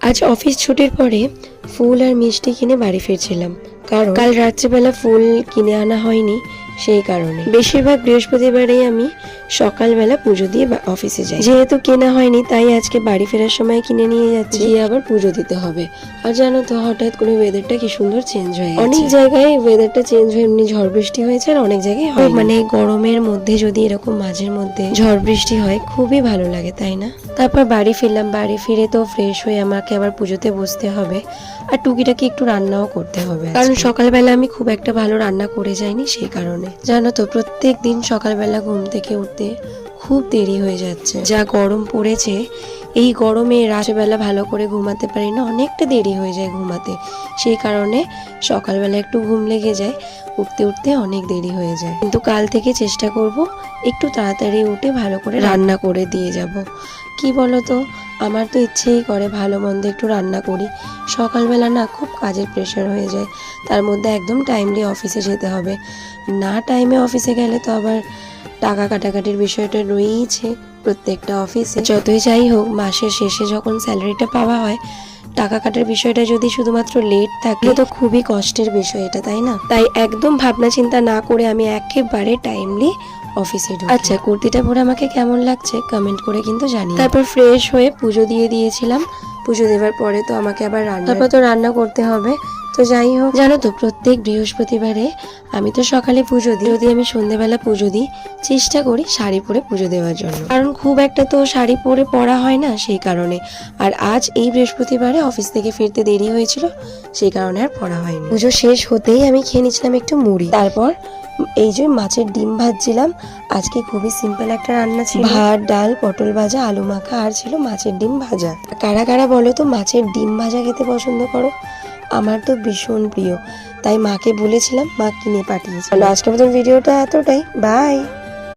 আজ অফিস ছুটির পরে ফুল আর মিষ্টি কিনে বাড়ি ফিরছিলাম, কারণ কাল রাত্রেবেলা ফুল কিনে আনা হয়নি। সেই কারণে বেশিরভাগ বৃহস্পতিবারেই আমি সকালবেলা পুজো দিয়ে অফিসে যাই। যেহেতু কেনা হয়নি তাই আজকে বাড়ি ফেরার সময় কিনে নিয়ে যাচ্ছি, গিয়ে আবার পুজো দিতে হবে। আর জানো তো, হঠাৎ করে ওয়েদারটা কি সুন্দর চেঞ্জ হয়ে গেছে। অনেক জায়গায় ওয়েদারটা চেঞ্জ হয়ে এমনি ঝড় বৃষ্টি হয়েছে, আর অনেক জায়গায় হয় মানে গরমের মধ্যে যদি এরকম মাঝের মধ্যে ঝড় বৃষ্টি হয় খুবই ভালো লাগে, তাই না? তারপর বাড়ি ফিরলাম। বাড়ি ফিরে তো ফ্রেশ হয়ে আমাকে আবার পুজোতে বসতে হবে, আর টুকিটাকি একটু রান্নাও করতে হবে, কারণ সকালবেলা আমি খুব একটা ভালো রান্না করে যাইনি। সেই কারণে জানো তো, প্রত্যেক দিন সকালবেলা ঘুম থেকে উঠতে খুব দেরি হয়ে যাচ্ছে। যা গরম পড়েছে, এই গরমে রাত্রেবেলা ভালো করে ঘুমাতে পারি না, অনেকটা দেরি হয়ে যায় ঘুমাতে। সেই কারণে সকালবেলা একটু ঘুম লেগে যায়, উঠতে উঠতে অনেক দেরি হয়ে যায়। কিন্তু কাল থেকে চেষ্টা করব একটু তাড়াতাড়ি উঠে ভালো করে রান্না করে দিয়ে যাব। কি বলো তো, আমার তো ইচ্ছেই করে ভালো মন্দ একটু রান্না করি। সকালবেলা না খুব কাজের প্রেশার হয়ে যায়, তার মধ্যে একদম টাইমলি অফিসে যেতে হবে। না টাইমে অফিসে গেলে তো আবার টাকা কাটাকাটির বিষয়টা রয়েইছে প্রত্যেকটা অফিসে। যতই যাই হোক, মাসের শেষে যখন স্যালারিটা পাওয়া হয়, টাকা কাটার বিষয়টা যদি শুধুমাত্র লেট থাকে তো খুবই কষ্টের বিষয় এটা, তাই না? তাই একদম ভাবনা চিন্তা না করে আমি একেবারে টাইমলি অফিসে ঢুকি। আচ্ছা, কুর্তিটা পরে আমাকে কেমন লাগছে কমেন্ট করে কিন্তু জানিও। তারপর ফ্রেশ হয়ে পুজো দিয়ে দিয়েছিলাম। পুজো দেওয়ার পরে তো আমাকে আবার রান্না করতে হবে। তো যাই হোক, জানো তো, প্রত্যেক বৃহস্পতিবারে আমি তো সকালে পুজো দিই। যদি আমি সন্ধ্যেবেলা পুজো দিই, চেষ্টা করি শাড়ি পরে পুজো দেওয়ার জন্য, কারণ খুব একটা তো শাড়ি পরে পড়া হয় না, সেই কারণে। আর আজ এই বৃহস্পতিবারে অফিস থেকে ফিরতে দেরি হয়েছিল, সেই কারণে আর পড়া হয়নি। পুজো শেষ হতেই আমি খেয়ে নিচ্ছিলাম একটু মুড়ি। তারপর এই যে মাছের ডিম ভাজছিলাম। আজকে খুবই সিম্পল একটা রান্না ছিল, ভাত, ডাল, পটল ভাজা, আলু মাখা, আর ছিল মাছের ডিম ভাজা। কারা কারা বলো তো মাছের ডিম ভাজা খেতে পছন্দ করো? আমার তো ভীষণ প্রিয়, তাই মাকে বলেছিলাম, মা কিনে পাঠিয়েছিল। আজকের মতন ভিডিওটা এতটাই। বাই।